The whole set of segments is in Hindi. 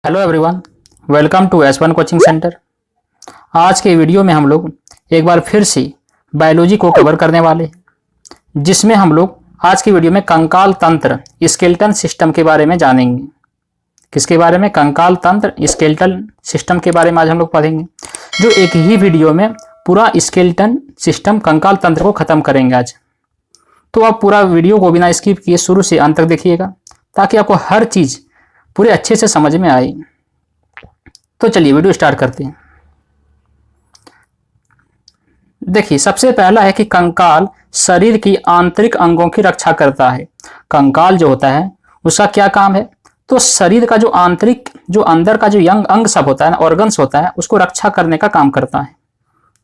Hello everyone, welcome to S1 coaching centre. आज के वीडियो में हम लोग एक बार फिर से बायोलॉजी को कवर करने वाले हैं, जिसमें हम लोग आज की वीडियो में कंकाल तंत्र स्केलेटन सिस्टम के बारे में जानेंगे। किसके बारे में? कंकाल तंत्र स्केलेटन सिस्टम के बारे में आज हम लोग पढ़ेंगे, जो एक ही वीडियो में पूरा स्केलेटन सिस्टम कंकाल तंत्र को खत्म करेंगे आज। तो आप पूरा वीडियो को बिना स्किप किए शुरू से अंत तक देखिएगा, ताकि आपको हर चीज़ पूरे अच्छे से समझ में आए। तो चलिए वीडियो स्टार्ट करते हैं। देखिए, सबसे पहला है कि कंकाल शरीर की आंतरिक अंगों की रक्षा करता है। कंकाल जो होता है उसका क्या काम है? तो शरीर का जो आंतरिक, जो अंदर का जो यंग अंग सब होता है ना, ऑर्गन्स होता है, उसको रक्षा करने का काम करता है,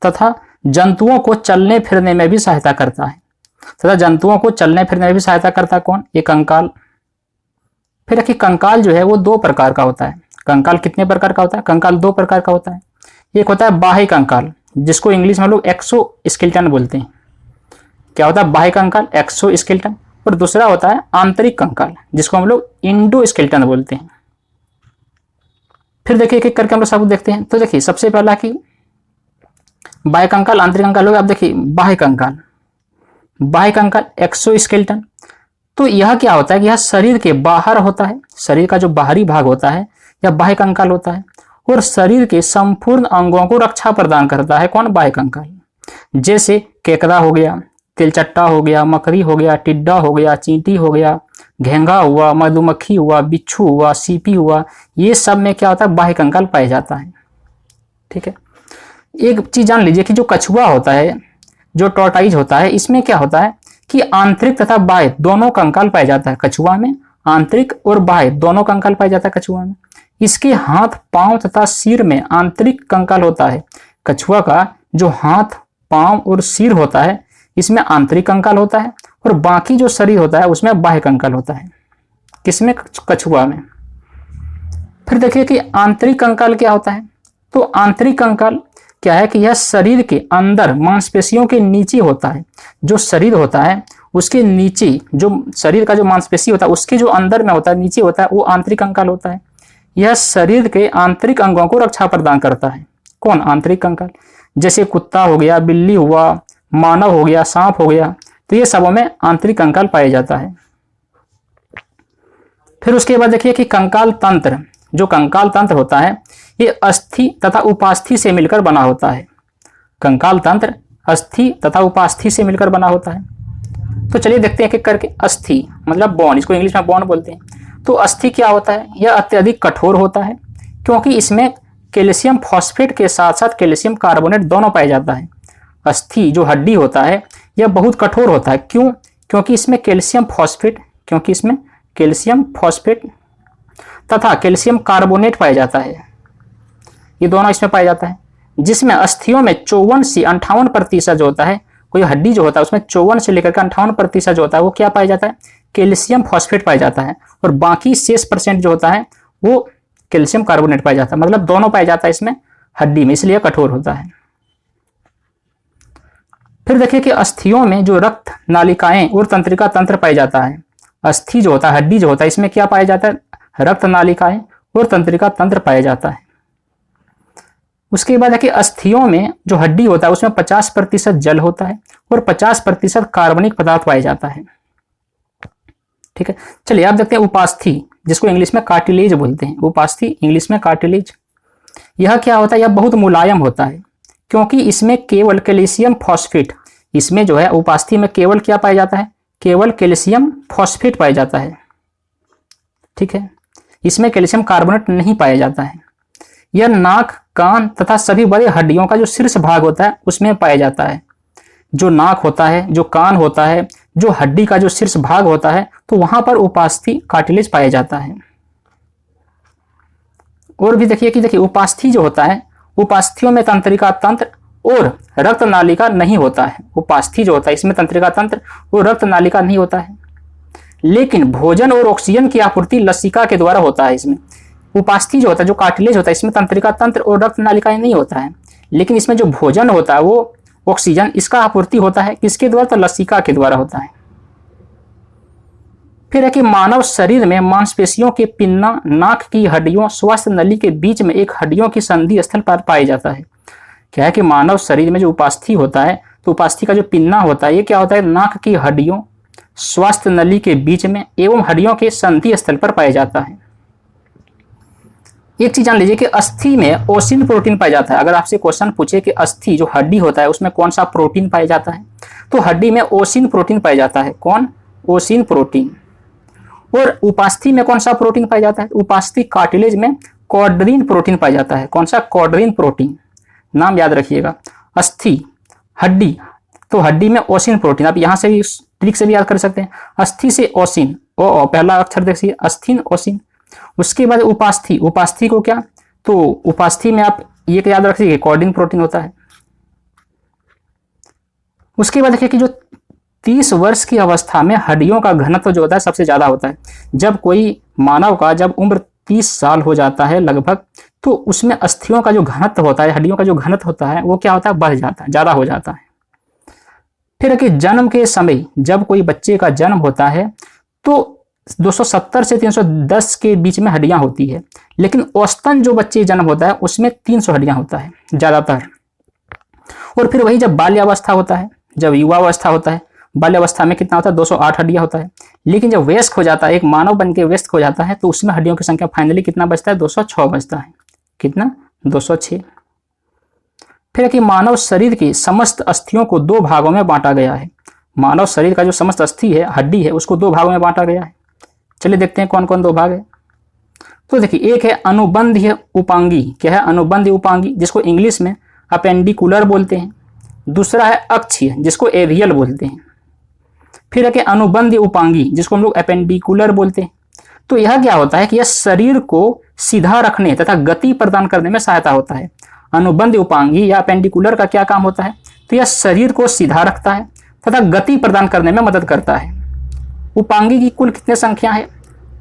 तथा जंतुओं को चलने फिरने में भी सहायता करता है। कौन? ये कंकाल। फिर देखिए, कंकाल जो है वो दो प्रकार का होता है। कंकाल कितने प्रकार का होता है? कंकाल दो प्रकार का होता है। एक होता है बाह्य कंकाल, जिसको इंग्लिश में लोग एक्सोस्केलेटन बोलते हैं। क्या होता है? बाह्य कंकाल, एक्सोस्केलेटन। और दूसरा होता है आंतरिक कंकाल, जिसको हम लोग इंडोस्केलेटन बोलते हैं। फिर देखिए एक एक करके हम लोग सब देखते हैं। तो देखिए, सबसे पहला कि बाह्य कंकाल, आंतरिक कंकाल हो गया। आप देखिए, बाह्य कंकाल एक्सोस्केलेटन। तो यह क्या होता है कि यह शरीर के बाहर होता है, शरीर का जो बाहरी भाग होता है यह बाह्य कंकाल होता है, और शरीर के संपूर्ण अंगों को रक्षा प्रदान करता है। कौन? बाह्य कंकाल। जैसे केकड़ा हो गया, तिलचट्टा हो गया, मकड़ी हो गया, टिड्डा हो गया, चींटी हो गया, घेंघा हुआ, मधुमक्खी हुआ, बिच्छू हुआ, सीपी हुआ, ये सब में क्या होता है? बाह्य कंकाल पाया जाता है। ठीक है। एक चीज जान लीजिए कि जो कछुआ होता है, जो टॉर्टाइज होता है, इसमें क्या होता है कि आंतरिक तथा बाह्य दोनों कंकाल पाया जाता है। कछुआ में आंतरिक और बाह्य दोनों कंकाल पाया जाता है कछुआ में। इसके हाथ, पांव तथा सिर में आंतरिक कंकाल होता है। कछुआ का जो हाथ, पांव और सिर होता है, इसमें आंतरिक कंकाल होता है, और बाकी जो शरीर होता है उसमें बाह्य कंकाल होता है। किसमें? कछुआ में। फिर देखिए कि आंतरिक कंकाल क्या होता है। तो आंतरिक कंकाल क्या है कि यह शरीर के अंदर मांसपेशियों के नीचे होता है। जो शरीर होता है उसके नीचे, जो शरीर का जो मांसपेशी होता है उसके जो अंदर में होता है, नीचे होता है, वो आंतरिक कंकाल होता है। यह शरीर के आंतरिक अंगों को रक्षा प्रदान करता है। कौन? आंतरिक कंकाल। जैसे कुत्ता हो गया, बिल्ली हुआ, मानव हो गया, सांप हो गया, तो ये सबों में आंतरिक कंकाल पाया जाता है। फिर उसके बाद देखिए कि कंकाल तंत्र, जो कंकाल तंत्र होता है ये अस्थि तथा उपास्थि से मिलकर बना होता है। कंकाल तंत्र अस्थि तथा उपास्थि से मिलकर बना होता है। तो चलिए देखते हैं एक एक करके। अस्थि मतलब बोन, इसको इंग्लिश में बोन बोलते हैं। तो अस्थि क्या होता है? यह अत्यधिक कठोर होता है, क्योंकि इसमें कैल्शियम फॉस्फेट के साथ साथ कैल्शियम कार्बोनेट दोनों पाया जाता है। अस्थि जो हड्डी होता है यह बहुत कठोर होता है। क्यों? क्योंकि इसमें कैल्शियम फॉस्फेट तथा कैल्शियम कार्बोनेट पाया जाता है। ये दोनों इसमें पाया जाता है, जिसमें अस्थियों में 54 से 58% जो होता है, कोई हड्डी जो होता है उसमें 54 से लेकर के 58% जो होता है वो क्या पाया जाता है? कैल्शियम फॉस्फेट पाया जाता है, और बाकी 6% जो होता है वो कैल्शियम कार्बोनेट पाया जाता है। मतलब दोनों पाया जाता है इसमें हड्डी में, इसलिए कठोर होता है। फिर देखिए कि अस्थियों में जो रक्त नालिकाएं और तंत्रिका तंत्र पाया जाता है। अस्थि जो होता है, हड्डी जो होता है, इसमें क्या पाया जाता है? रक्त नालिकाएं और तंत्रिका तंत्र पाया जाता है। उसके बाद है कि अस्थियों में जो हड्डी होता है उसमें 50% जल होता है, और 50% कार्बनिक पदार्थ पाया जाता है। ठीक है। चलिए आप देखते हैं उपास्थि, जिसको इंग्लिश में कार्टिलेज बोलते हैं। उपास्थि इंग्लिश में कार्टिलेज। यह क्या होता है? यह बहुत मुलायम होता है, क्योंकि इसमें केवल कैल्शियम फॉस्फेट, इसमें जो है उपास्थि में केवल क्या पाया जाता है? केवल कैल्शियम फॉस्फेट पाया जाता है। ठीक है। इसमें कैल्शियम कार्बोनेट नहीं पाया जाता है। यह नाक, कान तथा सभी बड़े हड्डियों का जो शीर्ष भाग होता है उसमें पाया जाता है। जो नाक होता है, जो कान होता है, जो हड्डी का जो शीर्ष भाग होता है, तो वहां पर उपास्थि कार्टिलेज पाया जाता है। और भी देखिए उपास्थि जो होता है, उपास्थियों में तंत्रिका तंत्र और रक्त नालिका नहीं होता है। उपास्थि जो होता है इसमें तंत्रिका तंत्र और रक्त नालिका नहीं होता है, लेकिन भोजन और ऑक्सीजन की आपूर्ति लसिका के द्वारा होता है। इसमें उपास्थि जो होता है, जो कार्टिलेज होता है, इसमें तंत्रिका तंत्र और रक्त नालिकाएं नहीं होता है, लेकिन इसमें जो भोजन होता है वो ऑक्सीजन, इसका आपूर्ति होता है किसके द्वारा? तो लसिका के द्वारा होता है। फिर है कि मानव शरीर में मांसपेशियों के पिन्ना, नाक की हड्डियों, श्वास नली के बीच में एक हड्डियों की संधि स्थल पर पाया जाता है। क्या है कि मानव शरीर में जो उपास्थि होता है, तो उपास्थि का जो पिन्ना होता है ये क्या होता है, नाक की हड्डियों, स्वास्थ्य नली के बीच में एवं हड्डियों के संधि स्थल पर पाया जाता है। एक चीज जान लीजिए कि अस्थि में ओसिन प्रोटीन पाया जाता है। अगर आपसे क्वेश्चन पूछे कि अस्थि जो हड्डी होता है उसमें कौन सा प्रोटीन पाया जाता है, तो हड्डी में ओसिन प्रोटीन पाया जाता है। कौन? ओसिन प्रोटीन। और उपास्थि में कौन सा प्रोटीन पाया जाता है? उपास्थि कार्टिलेज में कॉर्डरीन प्रोटीन पाया जाता है। कौन सा? कॉर्डरीन प्रोटीन। नाम याद रखिएगा। अस्थि, हड्डी, तो हड्डी में ओसिन प्रोटीन। आप यहां से भी ट्रिक से भी याद कर सकते हैं। अस्थि से ओसिन, ओ पहला अक्षर देखिए, अस्थिन ओसिन। उसके बाद उपास्थि, उपास्थि को क्या, तो उपास्थि में आप ये याद रखिए कॉर्डरीन प्रोटीन होता है। उसके बाद देखिए कि जो 30 वर्ष की अवस्था में हड्डियों का घनत्व जो होता है सबसे ज्यादा होता है। जब कोई मानव का जब उम्र 30 साल हो जाता है लगभग, तो उसमें अस्थियों का जो घनत्व होता है, हड्डियों का जो घनत्व होता है वो क्या होता है, बढ़ जाता है, ज्यादा हो जाता है। फिर कि जन्म के समय जब कोई बच्चे का जन्म होता है तो 270 से 310 के बीच में हड्डियां होती है, लेकिन औसतन जो बच्चे जन्म होता है उसमें 300 हड्डियां होता है ज्यादातर। और फिर वही जब बाल्यावस्था होता है, जब युवावस्था होता है, बाल्यावस्था में कितना होता है, 208 हड्डियां होता है। लेकिन जब वयस्क हो जाता है, एक मानव बन के वयस्क हो जाता है, तो उसमें हड्डियों की संख्या फाइनली कितना बचता है, 206 बचता है। कितना? 206। फिर कि मानव शरीर की समस्त अस्थियों को 2 भागों में बांटा गया है। मानव शरीर का जो समस्त अस्थि है, हड्डी है, उसको 2 भागों में बांटा गया है। चलिए देखते हैं कौन कौन 2 भाग है। तो देखिए, एक है अनुबंधीय उपांगी। क्या है? अनुबंधीय उपांगी, जिसको इंग्लिश में अपेंडिकुलर बोलते हैं। दूसरा है अक्षीय, जिसको एवियल बोलते हैं। फिर है कि अनुबंधीय उपांगी, जिसको हम लोग अपेंडिकुलर बोलते हैं। तो यह क्या होता है कि यह शरीर को सीधा रखने तथा गति प्रदान करने में सहायता होता है। अनुबंधीय उपांगी या अपेंडिकुलर का क्या काम होता है, तो यह शरीर को सीधा रखता है तथा गति प्रदान करने में मदद करता है। उपांगी की कुल कितने संख्या है,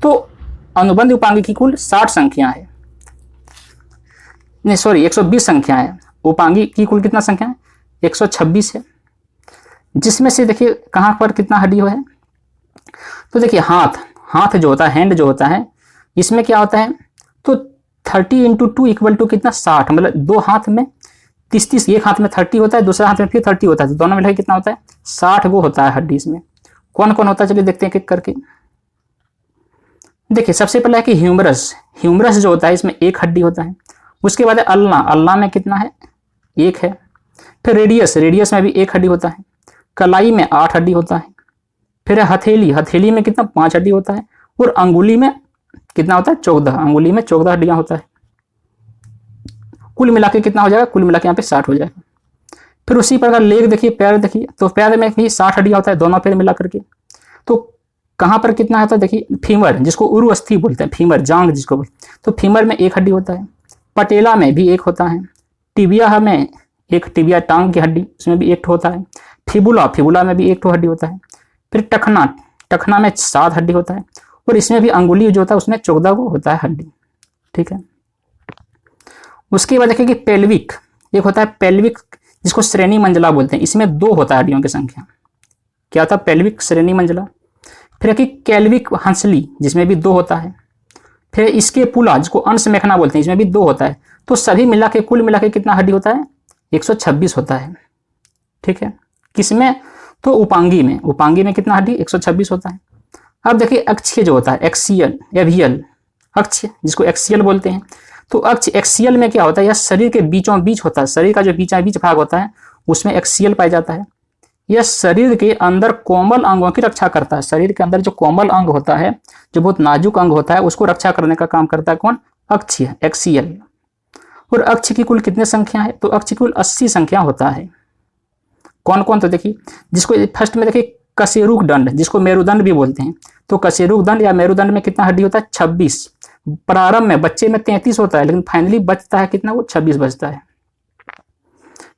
तो अनुबंधीय उपांगी की कुल 60 संख्या है, नहीं सॉरी 120 संख्या है। उपांगी की कुल कितना संख्या है, 126 है। जिसमें से देखिए कहां पर कितना हड्डी है, तो देखिए हाथ जो होता है, हैंड जो होता है, इसमें क्या होता है, तो 30 × 2 इक्वल टू कितना, 60। मतलब 2 हाथ में 30, एक हाथ में 30 होता है, दूसरे हाथ में फिर 30 होता है, तो दोनों मिलाकर कितना होता है, 60 गो होता है हड्डी। इसमें कौन कौन होता है, चलिए देखते हैं एक एक करके। देखिए सबसे पहला है कि ह्यूमरस। ह्यूमरस जो होता है इसमें 1 हड्डी होता है। उसके बाद है अल्ना। अल्ना में कितना है, 1 है। फिर रेडियस। रेडियस में भी 1 हड्डी होता है। कलाई में 8 हड्डी होता है। फिर है हथेली। हथेली में कितना, 5 हड्डी होता है। और अंगुली में कितना होता है, 14। अंगुली में 14 हड्डियां होता है। कुल मिला के कितना हो जाएगा, कुल मिला के यहाँ पे 60 हो जाएगा। फिर उसी प्रकार लेग देखिए, पैर देखिए, तो पैर में भी 60 हड्डियां होता है, दोनों पैर मिला करके। तो कहाँ पर कितना होता है, देखिए फीमर, जिसको उरु अस्थि बोलते हैं, फीमर जांग जिसको बोलते हैं, तो फीमर में 1 हड्डी होता है। पटेला में भी 1 होता है। टिबिया में 1, टिबिया टांग की हड्डी, उसमें भी 1 होता है। फिबुला, फिबुला में भी 1 हड्डी होता है। फिर टखना, टखना में 7 हड्डी होता है। और इसमें भी अंगुली जो होता है उसमें 14 को होता है हड्डी। ठीक है। उसके बाद देखिए कि पेल्विक, एक होता है पेल्विक, जिसको श्रेणी मंजिला बोलते हैं, इसमें 2 होता है हड्डियों की संख्या। क्या होता है, पेल्विक श्रेणी मंजिला। फिर कि कैल्विक हंसली, जिसमें भी 2 होता है। फिर इसके पुला, जिसको अंश मेखना बोलते हैं, इसमें भी 2 होता है। तो सभी मिला के कुल मिला के कितना हड्डी होता है, 126 होता है। ठीक है। किसमें, तो उपांगी में। उपांगी में कितना हड्डी, 126 होता है। अब देखिए अक्षीय जो होता है, एक्सियल, एवियल, अक्ष जिसको एक्सियल बोलते हैं। तो अक्ष, एक्सियल में क्या होता है, यह शरीर के बीचों बीच होता है। शरीर का जो बीच भाग होता है उसमें एक्सियल पाया जाता है। यह शरीर के अंदर कोमल अंगों की रक्षा करता है। शरीर के अंदर जो कोमल अंग होता है, जो बहुत नाजुक अंग होता है, उसको रक्षा करने का काम करता है कौन, अक्षीय, एक्सियल। और अक्ष की कुल कितने संख्या है, तो अक्ष की कुल 80 संख्या होता है। कौन कौन, तो देखिए जिसको फर्स्ट में देखिए कशेरुक दंड, जिसको मेरुदंड भी बोलते हैं। तो कशेरुक दंड या मेरुदंड में कितना हड्डी होता है, 26। प्रारंभ में बच्चे में 33 होता है, लेकिन फाइनली बचता है कितना, वो 26 बचता है।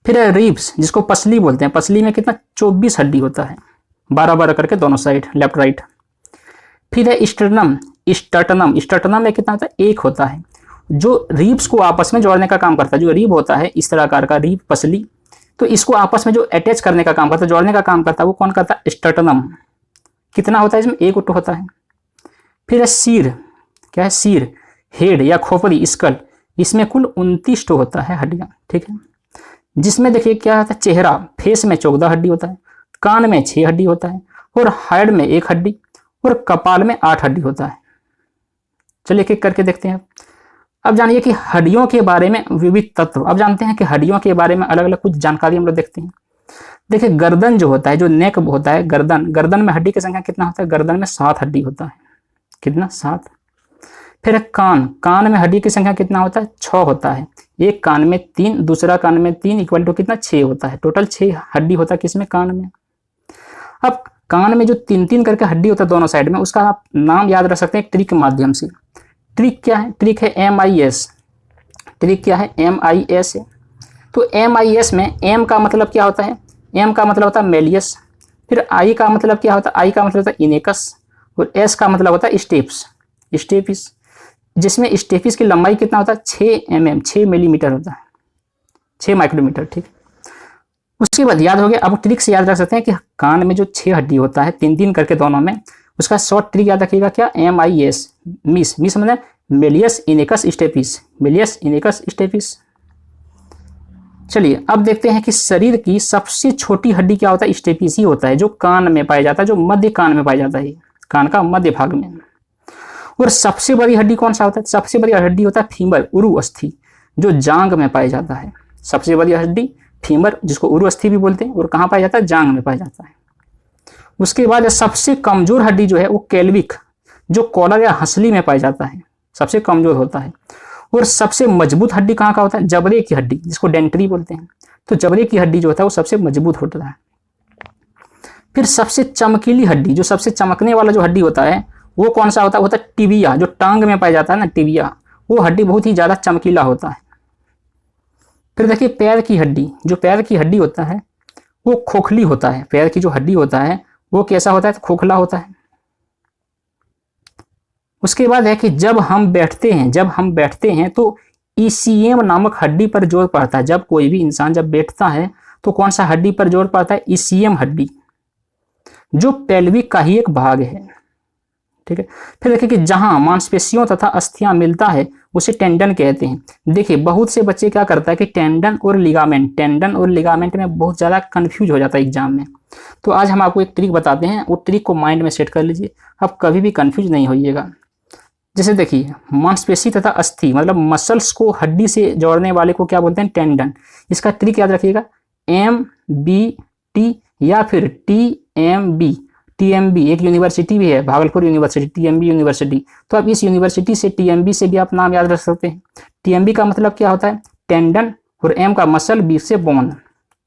फिर है रिब्स, जिसको पसली बोलते हैं। पसली में कितना, 24 हड्डी होता है, 12-12 करके दोनों साइड, लेफ्ट राइट। फिर है स्टर्नम। स्टर्टनम, स्टर्टनम में कितना होता है, 1 होता है, जो रिब्स को आपस में जोड़ने का काम करता है। जो रिब होता है इस तरह आकार का रिब, पसली, तो इसको आपस में जो अटैच करने का काम करता है, जोड़ने का काम करता है, वो कौन करता है, स्टर्टनम। कितना होता है इसमें, 1 होता है। फिर है सिर, क्या है सिर, हेड या खोपड़ी, स्कल, इसमें कुल 29 तो होता है हड्डियां, ठीक है। जिसमें देखिए क्या होता है चेहरा, फेस में 14 हड्डी होता है, कान में 6 हड्डी होता है, और हाइड में 1 हड्डी, और कपाल में 8 हड्डी होता है। चलिए एक एक करके देखते हैं। अब जानिए कि हड्डियों के बारे में विविध तत्व। अब जानते हैं कि हड्डियों के बारे में अलग अलग कुछ जानकारी हम लोग देखते हैं। देखिए गर्दन जो होता है, जो नेक होता है, गर्दन में हड्डी की संख्या कितना होता है, गर्दन में 7 हड्डी होता है, कितना 7। फिर कान में हड्डी की संख्या कितना होता है, 6 होता है, एक कान में 3, दूसरा कान में 3, इक्वल टू कितना 6 होता है, टोटल 6 हड्डी होता है किसमें, कान में। अब कान में जो 3-3 करके हड्डी होता है दोनों साइड में, उसका आप नाम याद रख सकते हैं ट्रिक के माध्यम से। ट्रिक क्या है, ट्रिक है MIS, ट्रिक क्या है MIS है। तो MIS में M का मतलब क्या होता है, M का मतलब होता है मेलियस, फिर I का मतलब क्या होता है, I का मतलब होता है इनेकस, और S का मतलब होता है स्टेपिस, जिसमें स्टेपिस की लंबाई कितना होता है 6 मिलीमीटर होता है, 6 माइक्रोमीटर, ठीक। उसके बाद याद हो गया। अब ट्रिक से याद रख सकते हैं कि कान में जो 6 हड्डी होता है 3-3 करके दोनों में, उसका शॉर्ट ट्रिक याद रखिएगा क्या, MIS, मिस मतलब मेलियस इनेकस स्टेपिस, मेलियस इनेकस स्टेपिस। चलिए अब देखते हैं कि शरीर की सबसे छोटी हड्डी क्या होता है, स्टेपिस ही होता है, जो कान में पाया जाता है, जो मध्य कान में पाया जाता है, कान का मध्य भाग में। और सबसे बड़ी हड्डी कौन सा होता है, सबसे बड़ी हड्डी होता है फीमर, उरु अस्थि, जो जांग में पाया जाता है। सबसे बड़ी हड्डी फीमर, जिसको उरु अस्थि भी बोलते हैं, और कहाँ पाया जाता है, जांग में पाया जाता है। उसके बाद सबसे कमजोर हड्डी जो है वो केल्विक, जो कॉलर या हंसली में पाया जाता है, सबसे कमजोर होता है। और सबसे मजबूत हड्डी कहाँ का होता है, जबड़े की हड्डी, जिसको डेंट्री बोलते हैं। तो जबड़े की हड्डी जो होता है वो सबसे मजबूत होता है। फिर सबसे चमकीली हड्डी, जो सबसे चमकने वाला जो हड्डी होता है वो कौन सा होता है, वो होता है टिबिया, जो टांग में पाया जाता है ना, टिबिया, वो हड्डी बहुत ही ज्यादा चमकीला होता है। फिर देखिए पैर की हड्डी, जो पैर की हड्डी होता है वो खोखली होता है, पैर की जो हड्डी होता है वो कैसा होता है, तो खोखला होता है। उसके बाद है कि जब हम बैठते हैं तो ईसीएम नामक हड्डी पर जोर पड़ता है। जब कोई भी इंसान जब बैठता है तो कौन सा हड्डी पर जोर पड़ता है, ईसीएम हड्डी, जो पेल्विक का ही एक भाग है, ठीक है। फिर देखिए कि जहां मांसपेशियों तथा अस्थियां मिलता है उसे टेंडन कहते हैं। देखिए बहुत से बच्चे क्या करता है कि टेंडन और लिगामेंट में बहुत ज़्यादा कंफ्यूज हो जाता है एग्जाम में। तो आज हम आपको एक ट्रिक बताते हैं, वो ट्रिक को माइंड में सेट कर लीजिए, आप कभी भी कंफ्यूज नहीं होइएगा। जैसे देखिए मांसपेशी तथा अस्थि मतलब मसल्स को हड्डी से जोड़ने वाले को क्या बोलते हैं, टेंडन। इसका ट्रिक याद रखिएगा, MBT या फिर TMB एक यूनिवर्सिटी भी है, भागलपुर यूनिवर्सिटी, TMB यूनिवर्सिटी। तो आप इस यूनिवर्सिटी से TMB से भी आप नाम याद रख सकते हैं। TMB का मतलब क्या होता है, टेंडन, और M का मसल, B से बोन,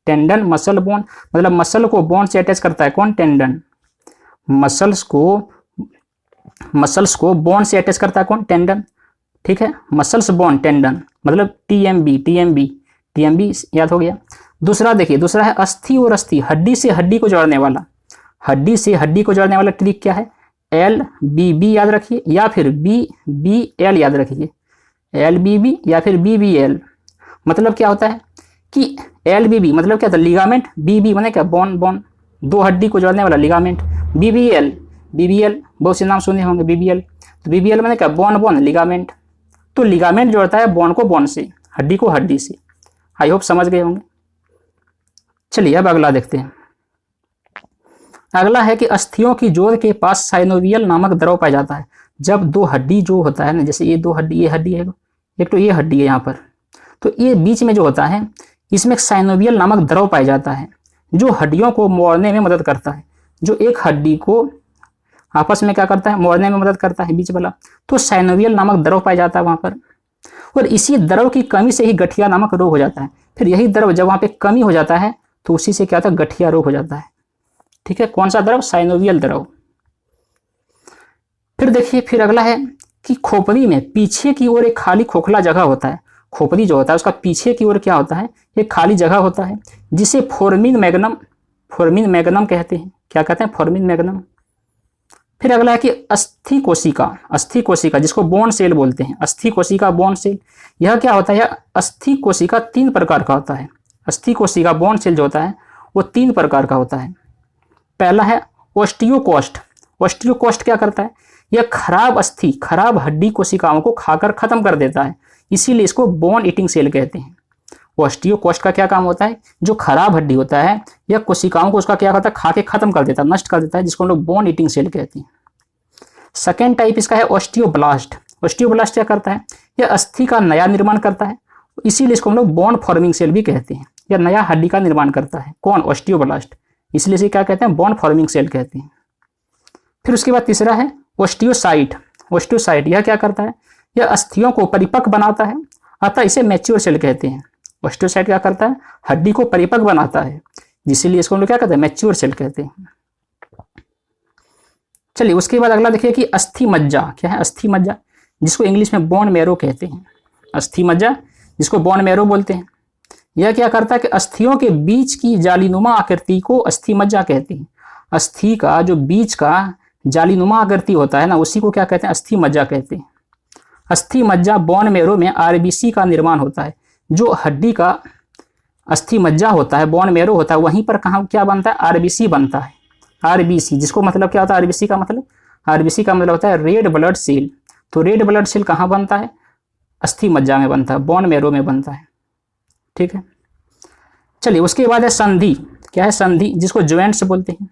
टेंडन मसल बोन, मतलब मसल को बोन से अटैच करता है कौन, टेंडन। मसल्स को बोन से अटैच करता है कौन, टेंडन, ठीक है। मसल्स बोन टेंडन मतलब TMB याद हो गया। दूसरा देखिए, दूसरा है अस्थि और अस्थि, हड्डी से हड्डी को जोड़ने वाला, हड्डी से हड्डी को जोड़ने वाला ट्रिक क्या है, LBB याद रखिए या फिर BBL याद रखिए, LBB या फिर BBL। मतलब क्या होता है कि LBB मतलब क्या था, लिगामेंट, BB माने क्या, बोन, दो हड्डी को जोड़ने वाला लिगामेंट। BBL बहुत से नाम सुने होंगे, BBL। तो BBL माने क्या, बोन लिगामेंट। तो लिगामेंट जोड़ता है बोन को बोन से, हड्डी को हड्डी से। आई होप समझ गए होंगे। चलिए अब अगला देखते हैं। अगला है कि अस्थियों की जोड़ के पास साइनोवियल नामक द्रव पाया जाता है। जब दो हड्डी जो होता है ना, जैसे ये दो हड्डी, ये हड्डी है, एक तो ये हड्डी है यहाँ पर, तो ये बीच में जो होता है इसमें साइनोवियल नामक द्रव पाया जाता है, जो हड्डियों को मोड़ने में मदद करता है, जो एक हड्डी को आपस में क्या करता है, मोड़ने में मदद करता है, बीच वाला। तो साइनोवियल नामक द्रव पाया जाता है वहाँ पर, और इसी द्रव की कमी से ही गठिया नामक रोग हो जाता है। फिर यही द्रव जब वहाँ पे कमी हो जाता है तो उसी से क्या होता है, गठिया रोग हो जाता है, ठीक है। कौन सा द्रव, साइनोवियल द्रव। फिर देखिए, फिर अगला है कि खोपड़ी में पीछे की ओर एक खाली खोखला जगह होता है। खोपड़ी जो होता है उसका पीछे की ओर क्या होता है, एक खाली जगह होता है, जिसे फोर्मिन मैग्नम कहते हैं। क्या कहते हैं, फोर्मिन मैग्नम। फिर अगला है कि अस्थि कोशिका जिसको बोन सेल बोलते हैं, अस्थि कोशिका, बोन सेल। यह क्या होता है, अस्थि कोशिका 3 प्रकार का होता है। अस्थि कोशिका बोन सेल जो होता है वो 3 प्रकार का होता है। पहला है ऑस्टियोकोस्ट। ऑस्टियोकोस्ट क्या करता है यह खराब अस्थि, खराब हड्डी कोशिकाओं को खाकर खत्म कर देता है, इसीलिए इसको बोन ईटिंग सेल कहते हैं। ऑस्टियोकोस्ट का क्या काम होता है, जो खराब हड्डी होता है या कोशिकाओं को उसका क्या होता है, खा के खत्म कर देता है, नष्ट कर देता है, जिसको हम लोग बोन ईटिंग सेल कहते हैं। सेकेंड टाइप इसका है ऑस्टियोब्लास्ट। ऑस्टियोब्लास्ट क्या करता है, यह अस्थि का नया निर्माण करता है, इसीलिए इसको हम लोग बोन फॉर्मिंग सेल भी कहते हैं। यह नया हड्डी का निर्माण करता है, कौन, ऑस्टियोब्लास्ट, इसलिए इसे क्या कहते हैं, बोन फॉर्मिंग सेल कहते हैं। फिर उसके बाद तीसरा है ऑस्टियोसाइट। ऑस्टियोसाइट यह क्या करता है, यह अस्थियों को परिपक्व बनाता है, अतः इसे मैच्योर सेल कहते हैं। ऑस्टियोसाइट क्या करता है, हड्डी को परिपक्व बनाता है, इसीलिए इसको हम लोग क्या कहते हैं, मैच्योर सेल कहते हैं। चलिए उसके बाद अगला देखिए कि अस्थि मज्जा। क्या है अस्थि मज्जा, जिसको इंग्लिश में बोन मैरो कहते हैं। अस्थि मज्जा जिसको बोन मैरो बोलते हैं, यह क्या करता है कि अस्थियों के बीच की जालीनुमा आकृति को अस्थि मज्जा कहते हैं। अस्थि का जो बीच का जालीनुमा आकृति होता है ना, उसी को क्या कहते हैं, अस्थि मज्जा कहते हैं। अस्थि मज्जा बोन मैरो में आरबीसी का निर्माण होता है। जो हड्डी का अस्थि मज्जा होता है, बोन मैरो होता है, वहीं पर कहाँ क्या बनता है, आरबीसी बनता है। आरबीसी जिसको मतलब क्या होता है, आरबीसी का मतलब, आरबीसी का मतलब होता है रेड ब्लड सेल। तो रेड ब्लड सेल कहाँ बनता है, अस्थि मज्जा में बनता है, बोन मैरो में बनता है। ठीक है, चलिए उसके बाद है संधि। क्या है संधि, जिसको ज्वाइंट्स बोलते हैं।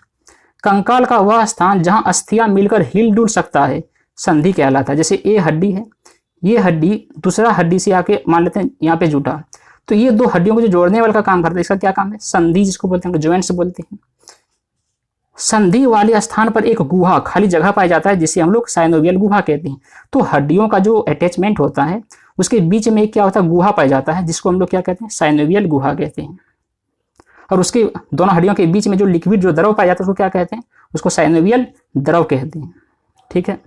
कंकाल का वह स्थान जहां अस्थियां मिलकर हिल डुल सकता है संधि कहलाता है। जैसे ये हड्डी है, ये हड्डी दूसरा हड्डी से आके मान लेते हैं यहाँ पे जुटा, तो ये दो हड्डियों को जो जोड़ने वाला का काम करता है, इसका क्या काम है, संधि जिसको बोलते हैं, ज्वाइंट्स बोलते हैं। संधि वाले स्थान पर एक गुहा खाली जगह पाया जाता है, जिसे हम लोग साइनोवियल गुहा कहते हैं। तो हड्डियों का जो अटैचमेंट होता है उसके बीच में क्या होता है, गुहा पाया जाता है, जिसको हम लोग क्या कहते हैं, साइनोवियल गुहा कहते हैं। और उसके दोनों हड्डियों के बीच में जो लिक्विड जो द्रव पाया जाता है उसको क्या कहते हैं, उसको साइनोवियल द्रव कहते हैं। ठीक है,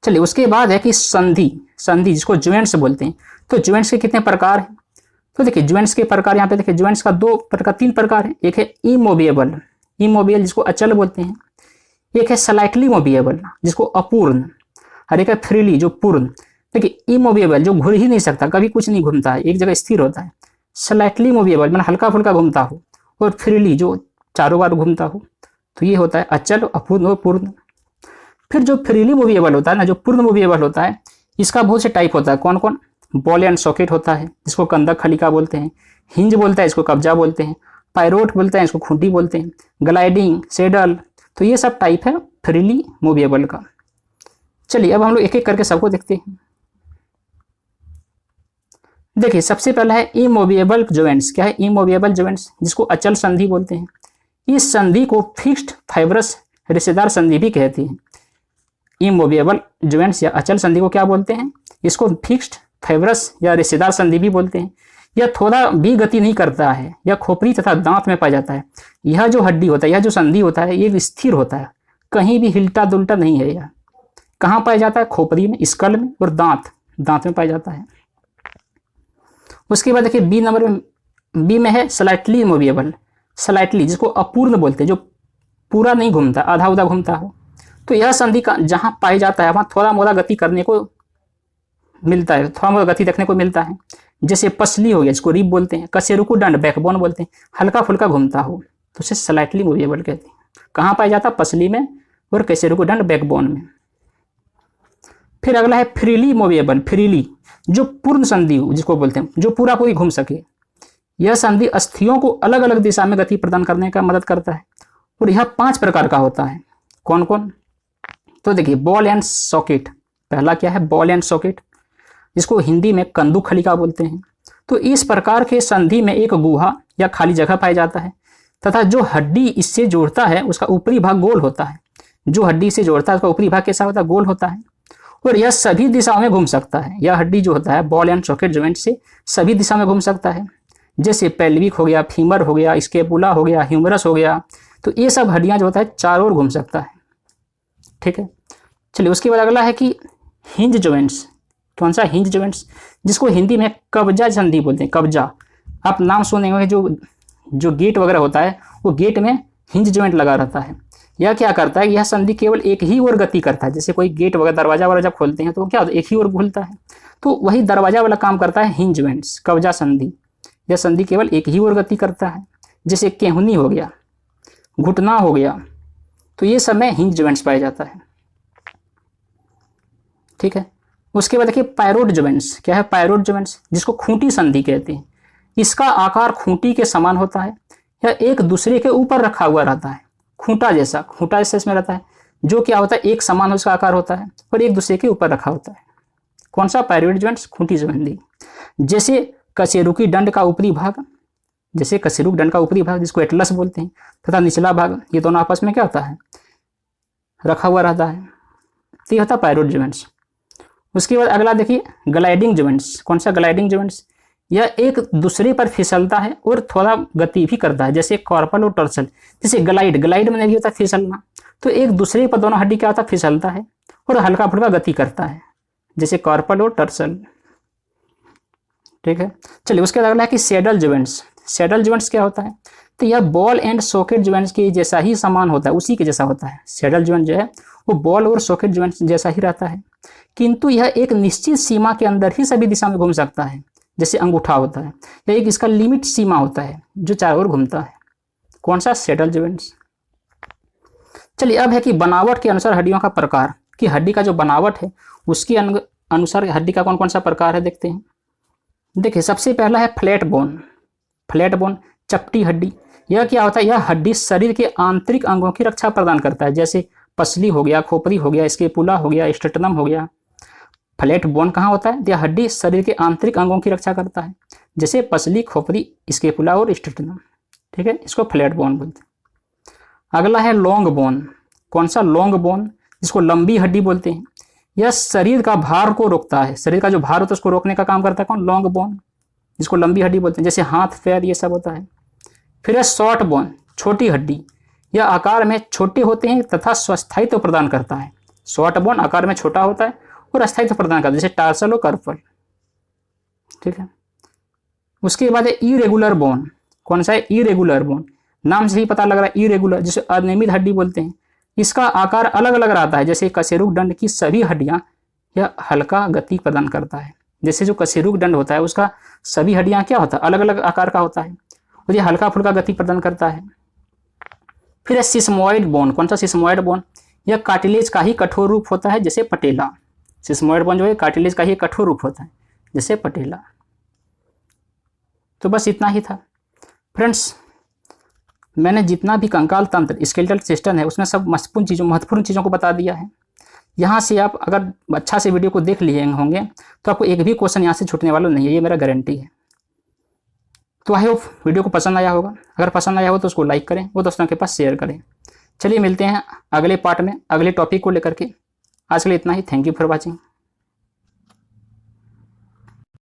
चलिए उसके बाद है कि संधि। संधि जिसको ज्वाइंट्स बोलते हैं। तो ज्वाइंट्स के कितने प्रकार हैं, तो देखिए ज्वाइंट्स के प्रकार यहाँ पे देखिए, ज्वाइंट्स का तीन प्रकार है। एक है इमोविएबल, इमोवियल जिसको अचल बोलते हैं। एक है स्लाइटली मोविएबल जिसको अपूर्ण, और एक है फ्रीली जो पूर्ण। देखिए इमोविएबल जो घूम ही नहीं सकता, कभी कुछ नहीं घूमता है, एक जगह स्थिर होता है। स्लाइटली मोविएबल मतलब हल्का फुल्का घूमता हो, और फ्रीली जो चारों बार घूमता हो। तो ये होता है अचल, अपूर्ण और पूर्ण। फिर जो फ्रीली मूवेबल होता है ना, जो पूर्ण मूवेबल होता है, इसका बहुत से टाइप होता है। कौन कौन, बॉल एंड सॉकेट होता है जिसको कंदक खलिका बोलते हैं, हिंज बोलता है इसको कब्जा बोलते हैं, पायरोट बोलते हैं इसको खूंटी बोलते हैं, ग्लाइडिंग, सेडल। तो ये सब टाइप है फ्रीली मूवेबल का। चलिए अब हम लोग एक एक करके सबको देखते हैं। देखिए सबसे पहला है इमोविएबल जॉइंट्स। क्या है इमोविएबल जॉइंट्स, जिसको अचल संधि बोलते हैं। इस संधि को फिक्स्ड फाइब्रस रेशेदार संधि भी कहते हैं। इमोविएबल जॉइंट्स या अचल संधि को क्या बोलते हैं, इसको फिक्स्ड फाइब्रस या रेशेदार संधि भी बोलते हैं। यह थोड़ा भी गति नहीं करता है, यह खोपड़ी तथा दांत में पाया जाता है। यह जो हड्डी होता है, यह जो संधि होता है, ये स्थिर होता है, कहीं भी हिलता दुलटा नहीं है। यह कहाँ पाया जाता है, खोपड़ी में, स्कल में, और दांत में पाया जाता है। उसके बाद देखिए बी नंबर में, बी में है स्लाइटली मूवेबल। स्लाइटली जिसको अपूर्ण बोलते हैं, जो पूरा नहीं घूमता, आधा उधा घूमता हो। तो यह संधि का जहां पाया जाता है वहां थोड़ा मोड़ा गति करने को मिलता है, थोड़ा मोड़ा गति देखने को मिलता है। जैसे पसली हो गया, इसको रिब बोलते हैं, कशेरुकु दंड बैकबोन बोलते हैं, हल्का फुल्का घूमता हो तो उसे स्लाइटली मूवेबल कहते हैं। कहाँ पाया जाता है, पसली में और कशेरुकु दंड बैकबोन में। फिर अगला है फ्रीली मूवेबल। फ्रीली जो पूर्ण संधि जिसको बोलते हैं, जो पूरा पूरी घूम सके। यह संधि अस्थियों को अलग अलग दिशा में गति प्रदान करने का मदद करता है, और यह 5 प्रकार का होता है। कौन कौन, तो देखिए बॉल एंड सॉकेट। पहला क्या है, बॉल एंड सॉकेट, जिसको हिंदी में कंदुक खलिका बोलते हैं। तो इस प्रकार के संधि में एक गुहा या खाली जगह पाया जाता है, तथा जो हड्डी इससे जोड़ता है उसका ऊपरी भाग गोल होता है। जो हड्डी से जोड़ता है उसका ऊपरी भाग कैसा होता है, गोल होता है, और यह सभी दिशाओं में घूम सकता है। यह हड्डी जो होता है बॉल एंड सॉकेट जॉइंट से सभी दिशा में घूम सकता है। जैसे पेल्विक हो गया, फीमर हो गया, स्केपुला हो गया, ह्यूमरस हो गया। तो ये सब हड्डियां जो होता है चारों ओर घूम सकता है। ठीक है, चलिए उसके बाद अगला है कि हिंज जॉइंट्स। कौन सा, हिंज जॉइंट्स, जिसको हिंदी में कब्जा संधि बोलते हैं। कब्जा, आप नाम सुने होंगे, जो गेट वगैरह होता है वो गेट में हिंज जॉइंट लगा रहता है। यह क्या करता है, यह संधि केवल एक ही ओर गति करता है। जैसे कोई गेट वगैरह दरवाजा वगैरह जब खोलते हैं तो क्या होता है, एक ही ओर खुलता है। तो वही दरवाजा वाला काम करता है हिंज जॉइंट्स, कब्जा संधि। यह संधि केवल एक ही ओर गति करता है। जैसे केहुनी हो गया, घुटना हो गया, तो ये सब में हिंज जॉइंट्स पाया जाता है। ठीक है। उसके बाद देखिए पायरोट जॉइंट्स, क्या है पायरोट जॉइंट्स, जिसको खूंटी संधि कहते हैं। इसका आकार खूंटी के समान होता है या एक दूसरे के ऊपर रखा हुआ रहता है, खूंटा जैसा इसमें रहता है, जो क्या होता है एक समान उसका आकार होता है और एक दूसरे के ऊपर रखा होता है। कौन सा पायरोट जॉइंट्स, खूंटी संधि। जैसे कशेरुकी दंड का ऊपरी भाग, जैसे कशेरुक दंड का ऊपरी भाग जिसको एटलस बोलते हैं, तथा निचला भाग, ये दोनों आपस में क्या होता है रखा हुआ रहता है, तो ये होता है पायरोट जॉइंट्स। उसके बाद अगला देखिए ग्लाइडिंग जॉइंट्स। कौन सा ग्लाइडिंग जॉइंट्स, यह एक दूसरे पर फिसलता है और थोड़ा गति भी करता है, जैसे कॉर्पल और टर्सल। जैसे ग्लाइड में नहीं होता फिसलना, तो एक दूसरे पर दोनों हड्डी क्या होता है फिसलता है और हल्का फुल्का गति करता है, जैसे कॉर्पल और टर्सल। ठीक है, चलिए उसके बाद अगला है कि सैडल जॉइंट्स। सैडल जॉइंट्स क्या होता है, तो यह बॉल एंड सॉकेट जॉइंट्स के जैसा ही समान होता है, उसी के जैसा होता है। सैडल जॉइंट जो है वो बॉल और सॉकेट जॉइंट्स जैसा ही रहता है, किंतु यह एक निश्चित सीमा के अंदर ही सभी दिशा में घूम सकता है, जैसे अंगूठा होता है, या एक इसका लिमिट सीमा होता है जो चारों ओर घूमता है। कौन सा, सैडल जॉइंट्स। चलिए अब है कि बनावट के अनुसार हड्डियों का प्रकार, कि हड्डी का जो बनावट है उसके अनुसार हड्डी का कौन कौन सा प्रकार है देखते हैं। देखिए सबसे पहला है फ्लैट बोन। फ्लैट बोन चपटी हड्डी। यह क्या होता है, यह हड्डी शरीर के आंतरिक अंगों की रक्षा प्रदान करता है, जैसे पसली हो गया, खोपड़ी हो गया, स्केपुला हो गया, स्टेटनम हो गया। फ्लैट बोन कहाँ होता है, यह हड्डी शरीर के आंतरिक अंगों की रक्षा करता है, जैसे पसली, खोपड़ी, स्केपुला और स्टेटनम। ठीक है, इसको फ्लैट बोन बोलते हैं। अगला है लॉन्ग बोन। कौन सा, लॉन्ग बोन, जिसको लंबी हड्डी बोलते हैं। यह शरीर का भार को रोकता है, शरीर का जो भार होता है उसको रोकने का काम करता है कौन, लॉन्ग बोन, जिसको लंबी हड्डी बोलते हैं, जैसे हाथ पैर ये सब होता है। फिर है शॉर्ट बोन, छोटी हड्डी। यह आकार में छोटे होते हैं तथा स्वास्थायित्व प्रदान करता है। शॉर्ट बोन आकार में छोटा होता है और अस्थायित्व प्रदान करता है, जैसे टार्सल और कार्पल। ठीक है, उसके बाद है इरेगुलर बोन। कौन सा है, इरेगुलर बोन, नाम से ही पता लग रहा है इरेगुलर, जिसे अनियमित हड्डी बोलते हैं। इसका आकार अलग अलग रहता है, जैसे कशेरुक दंड की सभी हड्डियां यह हल्का गति प्रदान करता है। जैसे जो कशेरुक दंड होता है उसका सभी हड्डियां क्या होता है अलग अलग आकार का होता है और यह हल्का फुल्का गति प्रदान करता है। फिर है सिस्मोइड बोन। कौन सा, सिस्मोइड बोन, यह कार्टिलेज का ही कठोर रूप होता है, जैसे पटेला। सिस्मोइड बोन जो है कार्टिलेज का ही कठोर रूप होता है, जैसे पटेला। तो बस इतना ही था फ्रेंड्स। मैंने जितना भी कंकाल तंत्र स्केलेटल सिस्टम है उसमें सब महत्वपूर्ण चीज़ों को बता दिया है। यहाँ से आप अगर अच्छा से वीडियो को देख लिए होंगे तो आपको एक भी क्वेश्चन यहाँ से छूटने वाला नहीं है, ये मेरा गारंटी है। तो आई होप वीडियो को पसंद आया होगा। अगर पसंद आया हो तो उसको लाइक करें, वो दोस्तों के पास शेयर करें। चलिए मिलते हैं अगले पार्ट में अगले टॉपिक को लेकर के। आज के लिए इतना ही। Thank you for watching.